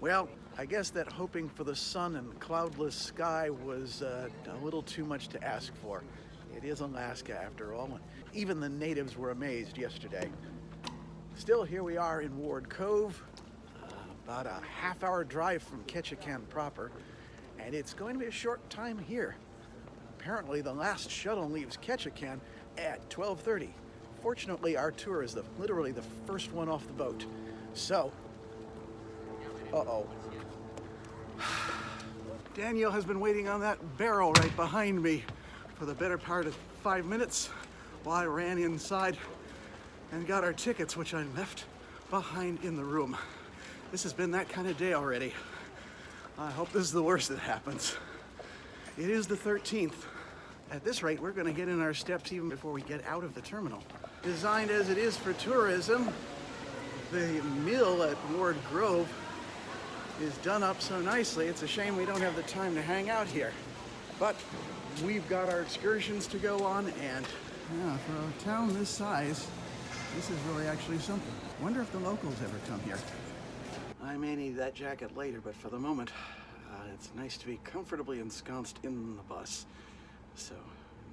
Well, I guess that hoping for the sun and cloudless sky was a little too much to ask for. It is Alaska after all, and even the natives were amazed yesterday. Still, here we are in Ward Cove, about a half-hour drive from Ketchikan proper, and it's going to be a short time here. Apparently, the last shuttle leaves Ketchikan at 12:30. Fortunately, our tour is literally the first one off the boat. So, uh-oh. Danielle has been waiting on that barrel right behind me for the better part of 5 minutes while I ran inside and got our tickets, which I left behind in the room. This has been that kind of day already. I hope this is the worst that happens. It is the 13th. At this rate, we're going to get in our steps even before we get out of the terminal. Designed as it is for tourism, the mill at Ward Grove is done up so nicely. It's a shame we don't have the time to hang out here. But we've got our excursions to go on, and yeah, for a town this size, this is really actually something. Wonder if the locals ever come here. I may need that jacket later, but for the moment, it's nice to be comfortably ensconced in the bus. So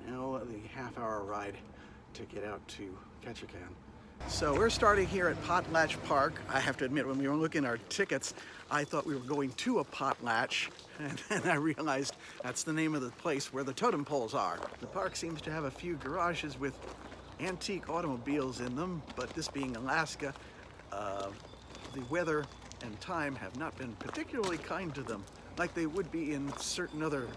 now the half-hour ride to get out to Ketchikan. So we're starting here at Potlatch Park. I have to admit, when we were looking at our tickets, I thought we were going to a potlatch, and then I realized that's the name of the place where the totem poles are. The park seems to have a few garages with antique automobiles in them, but this being Alaska, the weather and time have not been particularly kind to them, like they would be in certain other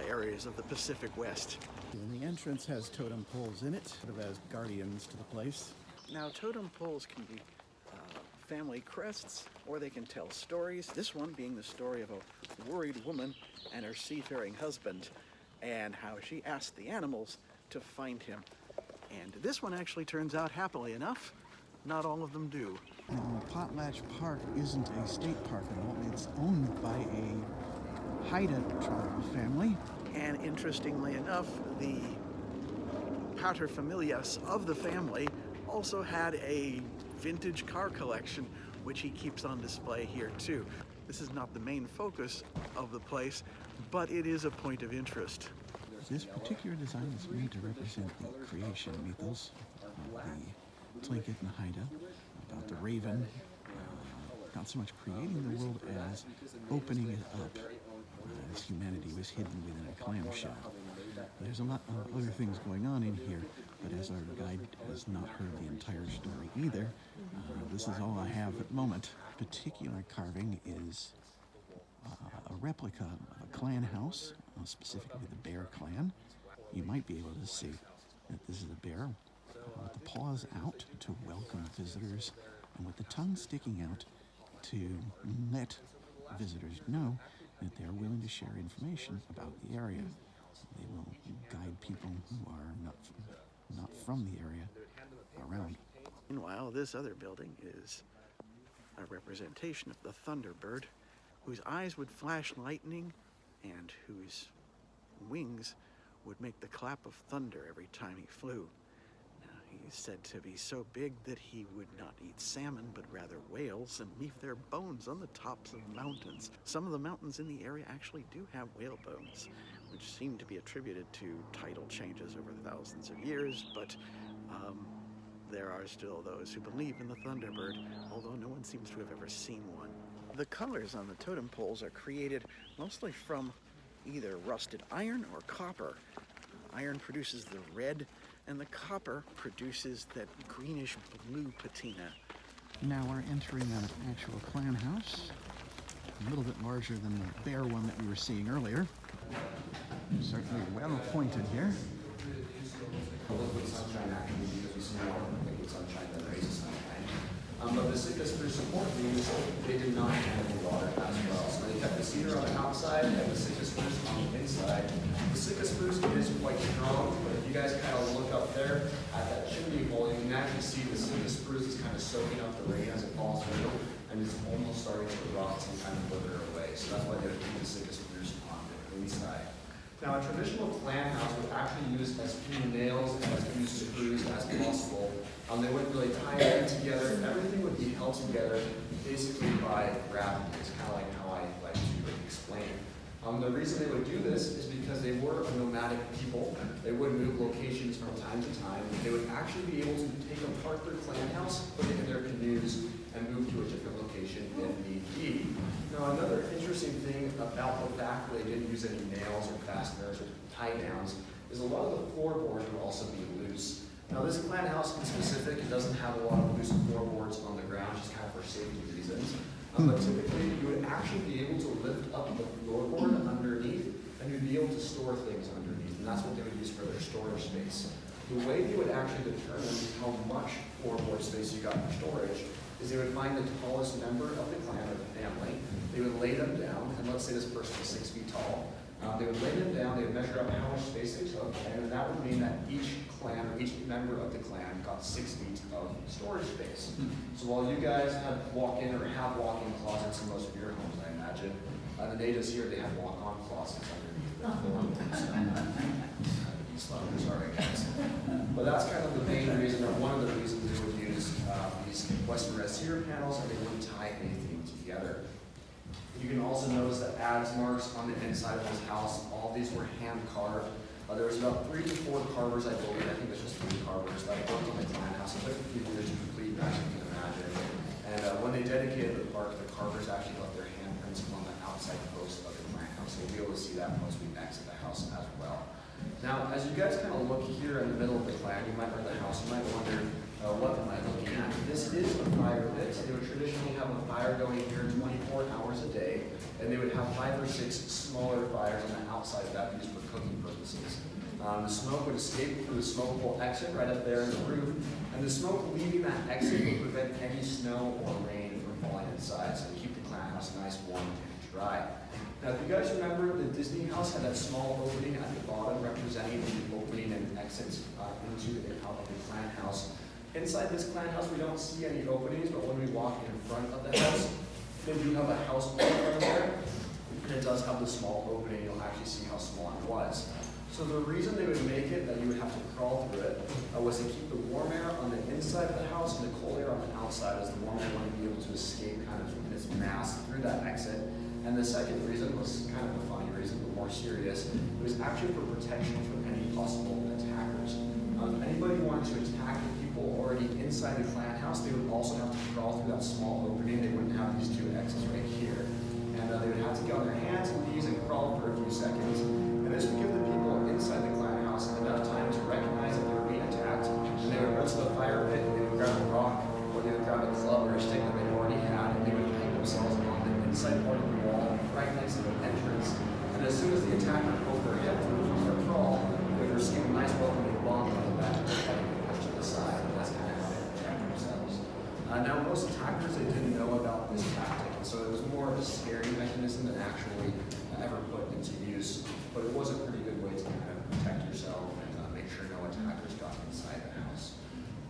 areas of the Pacific West. And the entrance has totem poles in it, sort of as guardians to the place. Now, totem poles can be family crests, or they can tell stories. This one being the story of a worried woman and her seafaring husband, and how she asked the animals to find him. And this one actually turns out happily enough. Not all of them do. Now, Potlatch Park isn't a state park at all. It's owned by a Haida tribal family. And interestingly enough, the paterfamilias of the family also had a vintage car collection, which he keeps on display here too. This is not the main focus of the place, but it is a point of interest. This particular design is made to represent the creation mythos of the Tlingit and Haida, about the raven, not so much creating the world as opening it up as humanity was hidden within a clamshell. There's a lot of other things going on in here, but as our guide has not heard the entire story either, this is all I have at the moment. Particular carving is a replica of a clan house, specifically the Bear clan. You might be able to see that this is a bear with the paws out to welcome visitors and with the tongue sticking out to let visitors know that they're willing to share information about the area. They will guide people who are not from the area around. Meanwhile, this other building is a representation of the Thunderbird, whose eyes would flash lightning and whose wings would make the clap of thunder every time he flew. Now, he's said to be so big that he would not eat salmon, but rather whales, and leave their bones on the tops of mountains. Some of the mountains in the area actually do have whale bones, which seem to be attributed to tidal changes over thousands of years, but there are still those who believe in the Thunderbird, although no one seems to have ever seen one. The colors on the totem poles are created mostly from either rusted iron or copper. Iron produces the red, and the copper produces that greenish blue patina. Now we're entering an actual clan house, a little bit larger than the bear one that we were seeing earlier. Certainly well appointed here. But the Sitka spruce support beams, they did not handle water as well. So they kept the cedar on the outside and the Sitka spruce on the inside. The Sitka spruce is quite strong, but if you guys kind of look up there at that chimney hole, you can actually see the Sitka spruce is kind of soaking up the rain as it falls through, and it's almost starting to rot and kind of wither away. So that's why they would keep the Sitka spruce on the inside. Now, a traditional clan house would actually use as few nails and as few screws as possible. They wouldn't really tie anything together. Everything would be held together basically by gravity. The reason they would do this is because they were a nomadic people. They would move locations from time to time. They would actually be able to take apart their clan house, put it in their canoes, and move to a different location if need be. Now, another interesting thing about the fact that they didn't use any nails or fasteners or tie downs is a lot of the floorboards would also be loose. Now, this clan house in specific, it doesn't have a lot of loose floorboards on the ground, just kind of for safety reasons. But typically, you would actually be able to lift up the floorboard underneath, and you'd be able to store things underneath, and that's what they would use for their storage space. The way they would actually determine how much floorboard space you got for storage is they would find the tallest member of the clan or the family. They would lay them down, and let's say this person was 6 feet tall. They would lay them down, they would measure out how much space they took, and that would mean that each clan or each member of the clan got 6 feet of storage space. So while you guys have walk-in or have walk-in closets in most of your homes, I imagine, the natives here, they have walk-on closets underneath the floor. Sorry, guys. But that's kind of the main reason, or one of the reasons they would use these Western red cedar panels, and they wouldn't tie anything together. You can also notice the adze marks on the inside of this house. All these were hand carved. There was about 3 to 4 carvers, I believe. I think there's just 3 carvers that worked on the clan house. It took a few years to complete, as you can imagine. And when they dedicated the park, the carvers actually left their handprints on the outside post of the clan house. So you'll be able to see that once we exit the house as well. Now, as you guys kind of look here in the middle of the clan, you might or the house, you might wonder, what am I looking at? This is a fire pit. They would traditionally have a fire going here 24 hours a day, and they would have 5 or 6 smaller fires on the outside of that used for cooking purposes. The smoke would escape through the smoke hole exit right up there in the roof, and the smoke leaving that exit would prevent any snow or rain from falling inside, so to keep the clan house nice, warm, and dry. Now, if you guys remember, the Disney house had that small opening at the bottom representing the opening and exit into and out of the clan house. Inside this clan house, we don't see any openings, but when we walk in front of the house, they do have a house plate right there, and it does have the small opening. You'll actually see how small it was. So the reason they would make it that you would have to crawl through it was to keep the warm air on the inside of the house and the cold air on the outside, as the warm air wanted to be able to escape kind of in its mass through that exit. And the second reason was kind of a funny reason, but more serious. It was actually for protection from any possible attackers. If anybody wanted to attack the people already inside the clan house, they would also have to crawl through that small opening. They wouldn't have these 2 exits right here. And they would have to get on their hands and knees and crawl for a few seconds. And this would give the people inside the clan house enough time to recognize that they were being attacked. And they would run to the fire pit, and they would grab a rock, or they would grab a club or a stick that they already had, and they would hang themselves on the inside part of the wall, right next to the entrance. And as soon as the attacker pulled their head through from their crawl, they would receive a nice welcoming bomb on the back of their head and pushed to the side. And that's kind of how they protect themselves. Now, most attackers, they didn't know about this tactic, and so it was more of a scary mechanism than actually ever put into use. But it was a pretty good way to kind of protect yourself and make sure no attackers got inside the house.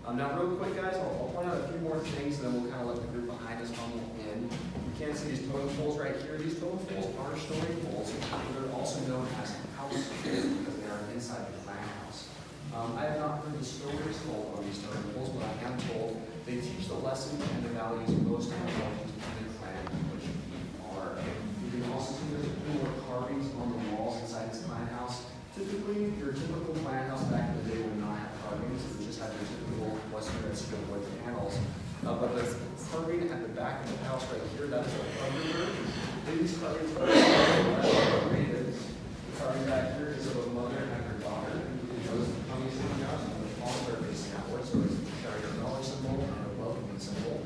Now, real quick, guys, I'll point out a few more things, and then we'll kind of let the group behind us humble in. You can see these totem poles right here. These totem poles are story poles, but they're also known as house poles because they are inside the clan house. I have not heard the stories told on these totem poles, but I am told they teach the lessons and the values most important to the clan, which are. You can also see there's a few more carvings on the walls inside this clan house. Typically, your typical clan house back in the day would not have carvings. It would just have your typical Western red cedar wood panels. But the carving at the back of the house right here, that is a carving room. These carvings are rated. The carving back here is of a mother and her daughter. Those coming sitting out, and the palms are facing outward, so it's showing a dollar symbol and a welcoming symbol.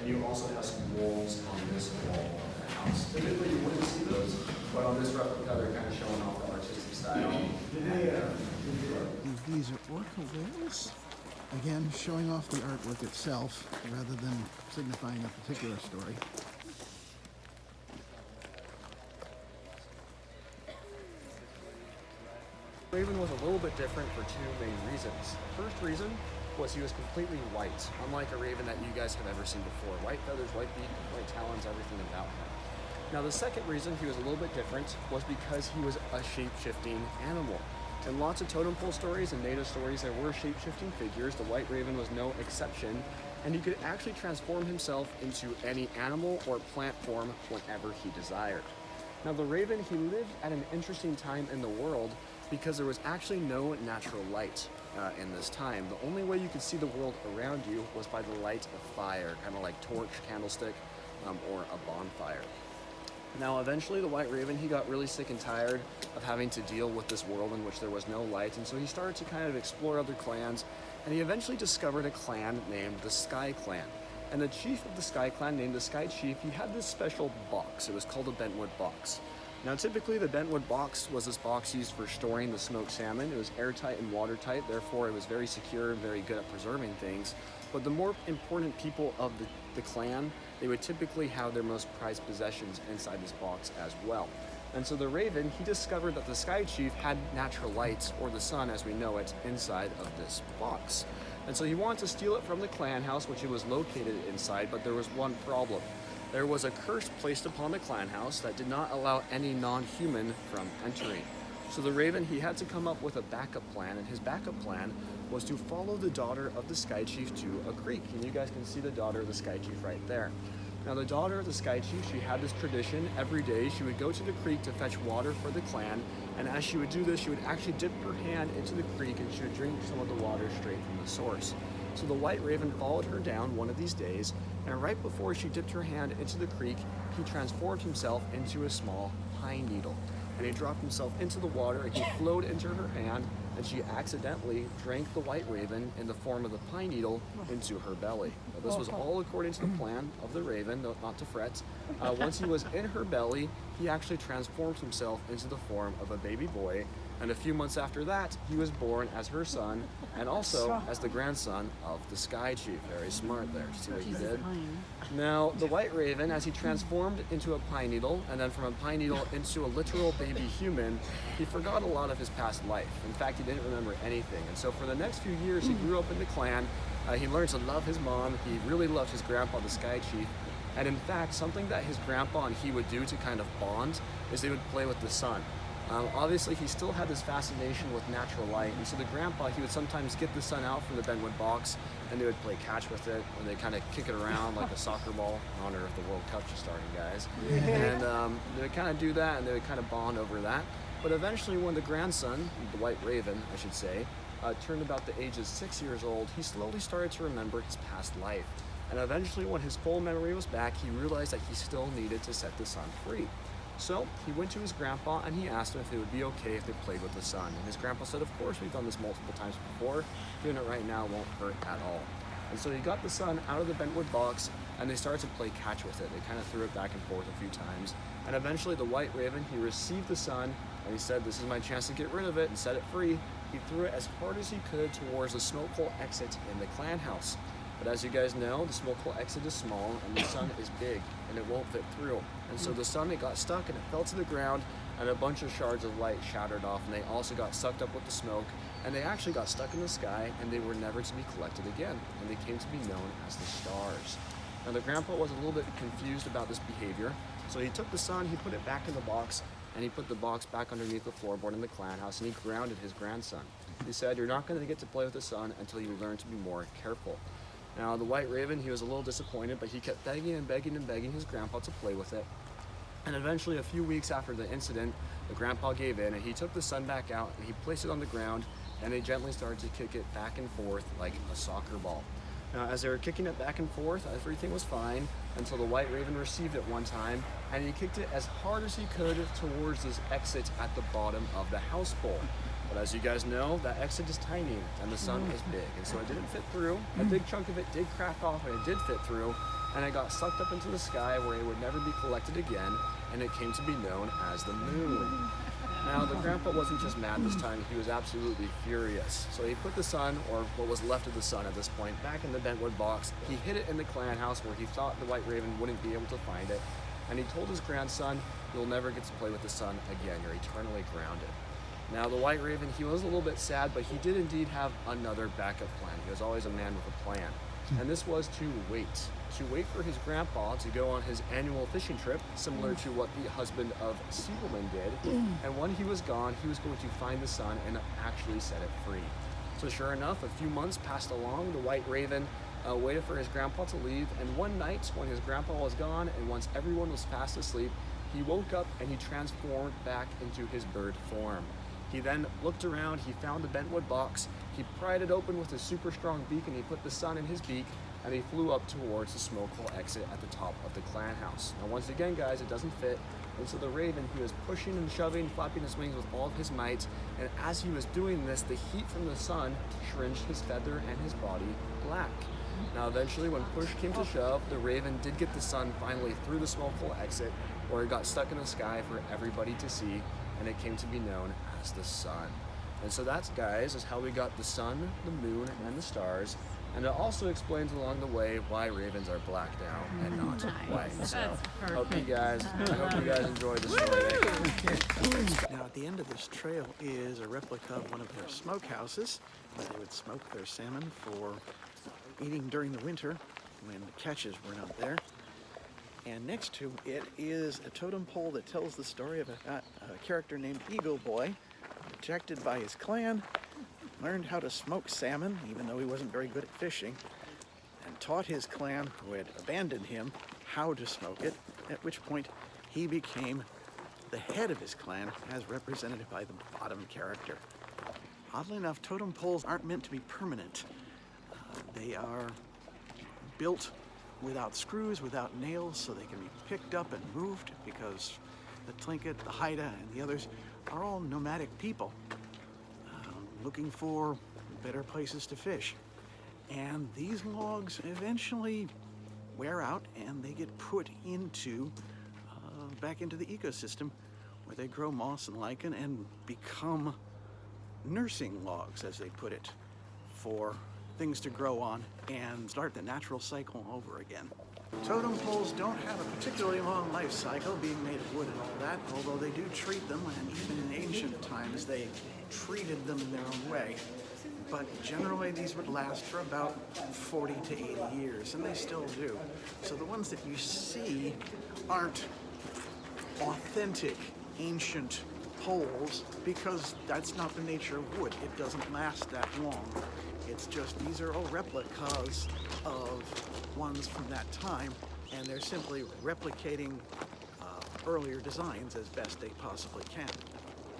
And you also have some wolves on this wall of the house. Typically, you wouldn't see those, but on this replica, they're kind of showing off the artistic style. These are orca whales. Again, showing off the artwork itself rather than signifying a particular story. Raven was a little bit different for 2 main reasons. First reason was he was completely white, unlike a raven that you guys have ever seen before. White feathers, white beak, white talons, everything about him. Now, the second reason he was a little bit different was because he was a shape-shifting animal. In lots of totem pole stories and native stories, there were shape-shifting figures. The white raven was no exception, and he could actually transform himself into any animal or plant form whenever he desired. Now the raven, he lived at an interesting time in the world because there was actually no natural light in this time. The only way you could see the world around you was by the light of fire, kind of like torch, candlestick, or a bonfire. Now eventually the white raven, he got really sick and tired of having to deal with this world in which there was no light, and so he started to kind of explore other clans, and he eventually discovered a clan named the Sky Clan. And the chief of the Sky Clan, named the Sky Chief, he had this special box. It was called a bentwood box. Now typically the bentwood box was this box used for storing the smoked salmon. It was airtight and watertight, therefore it was very secure and very good at preserving things. But the more important people of the clan, they would typically have their most prized possessions inside this box as well. And so the raven, he discovered that the Sky Chief had natural light, or the sun as we know it, inside of this box. And so he wanted to steal it from the clan house, which it was located inside, but there was one problem. There was a curse placed upon the clan house that did not allow any non-human from entering. So the raven, he had to come up with a backup plan, and his backup plan was to follow the daughter of the Sky Chief to a creek. And you guys can see the daughter of the Sky Chief right there. Now the daughter of the Sky Chief, she had this tradition. Every day she would go to the creek to fetch water for the clan, and as she would do this, she would actually dip her hand into the creek and she would drink some of the water straight from the source. So the white raven followed her down one of these days, and right before she dipped her hand into the creek, he transformed himself into a small pine needle. And he dropped himself into the water, and he flowed into her hand, and she accidentally drank the white raven in the form of the pine needle into her belly. Now, this was all according to the plan of the raven, not to fret. Once he was in her belly, he actually transformed himself into the form of a baby boy, and a few months after that, he was born as her son, and also as the grandson of the Sky Chief. Very smart there. See what he did? Now, the white raven, as he transformed into a pine needle, and then from a pine needle into a literal baby human, he forgot a lot of his past life. In fact, he didn't remember anything. And so for the next few years, he grew up in the clan. He learned to love his mom. He really loved his grandpa, the Sky Chief. And in fact, something that his grandpa and he would do to kind of bond is they would play with the sun. Obviously, he still had this fascination with natural light, and so the grandpa, he would sometimes get the sun out from the bentwood box, and they would play catch with it, and they kind of kick it around like a soccer ball, in honor of the World Cup just starting, guys. And they would kind of do that, and they would kind of bond over that. But eventually, when the grandson, the white raven, I should say, turned about the age of 6 years old, he slowly started to remember his past life. And eventually, when his full memory was back, he realized that he still needed to set the sun free. So he went to his grandpa and he asked him if it would be okay if they played with the sun. And his grandpa said, of course, we've done this multiple times before. Doing it right now won't hurt at all. And so he got the sun out of the bentwood box and they started to play catch with it. They kind of threw it back and forth a few times. And eventually the white raven, he received the sun and he said, this is my chance to get rid of it and set it free. He threw it as hard as he could towards the smoke hole exit in the clan house. But as you guys know, the smoke hole exit is small and the sun is big and it won't fit through. And so the sun, it got stuck and it fell to the ground and a bunch of shards of light shattered off, and they also got sucked up with the smoke, and they actually got stuck in the sky and they were never to be collected again, and they came to be known as the stars. Now the grandpa was a little bit confused about this behavior, so he took the sun, he put it back in the box, and he put the box back underneath the floorboard in the clan house, and he grounded his grandson. He said, you're not going to get to play with the sun until you learn to be more careful. Now the white raven, he was a little disappointed, but he kept begging and begging and begging his grandpa to play with it. And eventually, a few weeks after the incident, the grandpa gave in and he took the sun back out and he placed it on the ground, and they gently started to kick it back and forth like a soccer ball. Now, as they were kicking it back and forth, everything was fine until the white raven received it one time, and he kicked it as hard as he could towards this exit at the bottom of the house bowl. But as you guys know, that exit is tiny and the sun is big, and so it didn't fit through. A big chunk of it did crack off and it did fit through, and it got sucked up into the sky where it would never be collected again, and it came to be known as the moon. Now the grandpa wasn't just mad this time, he was absolutely furious. So he put the sun, or what was left of the sun at this point, back in the bentwood box. He hid it in the clan house where he thought the white raven wouldn't be able to find it, and he told his grandson, you'll never get to play with the sun again, you're eternally grounded. Now the white raven, he was a little bit sad, but he did indeed have another backup plan. He was always a man with a plan. And this was to wait for his grandpa to go on his annual fishing trip, similar to what the husband of Siegelman did. And when he was gone, he was going to find the sun and actually set it free. So sure enough, a few months passed along. The white raven, waited for his grandpa to leave, and one night when his grandpa was gone and once everyone was fast asleep, he woke up and he transformed back into his bird form. He then looked around, he found the bentwood box, he pried it open with his super strong beak, and he put the sun in his beak, and he flew up towards the smoke hole exit at the top of the clan house. Now once again, guys, it doesn't fit, and so the raven, he was pushing and shoving, flapping his wings with all of his might, and as he was doing this, the heat from the sun singed his feather and his body black. Now eventually, when push came to shove, the raven did get the sun finally through the smoke hole exit, where it got stuck in the sky for everybody to see, and it came to be known as the sun. And so that's, guys, is how we got the sun, the moon, and the stars. And it also explains along the way why ravens are black now and not white. So I hope you guys enjoyed the story. Now at the end of this trail is a replica of one of their smokehouses, where they would smoke their salmon for eating during the winter when the catches were not there. And next to it is a totem pole that tells the story of a character named Eagle Boy, rejected by his clan, learned how to smoke salmon, even though he wasn't very good at fishing, and taught his clan, who had abandoned him, how to smoke it, at which point he became the head of his clan, as represented by the bottom character. Oddly enough, totem poles aren't meant to be permanent. They are built without screws, without nails, so they can be picked up and moved, because the Tlingit, the Haida, and the others are all nomadic people looking for better places to fish. And these logs eventually wear out and they get put into back into the ecosystem, where they grow moss and lichen and become nursing logs, as they put it, for things to grow on and start the natural cycle over again. Totem poles don't have a particularly long life cycle, being made of wood and all that, although they do treat them, and even in ancient times they treated them in their own way. But generally these would last for about 40 to 80 years, and they still do. So the ones that you see aren't authentic ancient poles, because that's not the nature of wood. It doesn't last that long. It's just, these are all replicas of ones from that time, and they're simply replicating earlier designs as best they possibly can.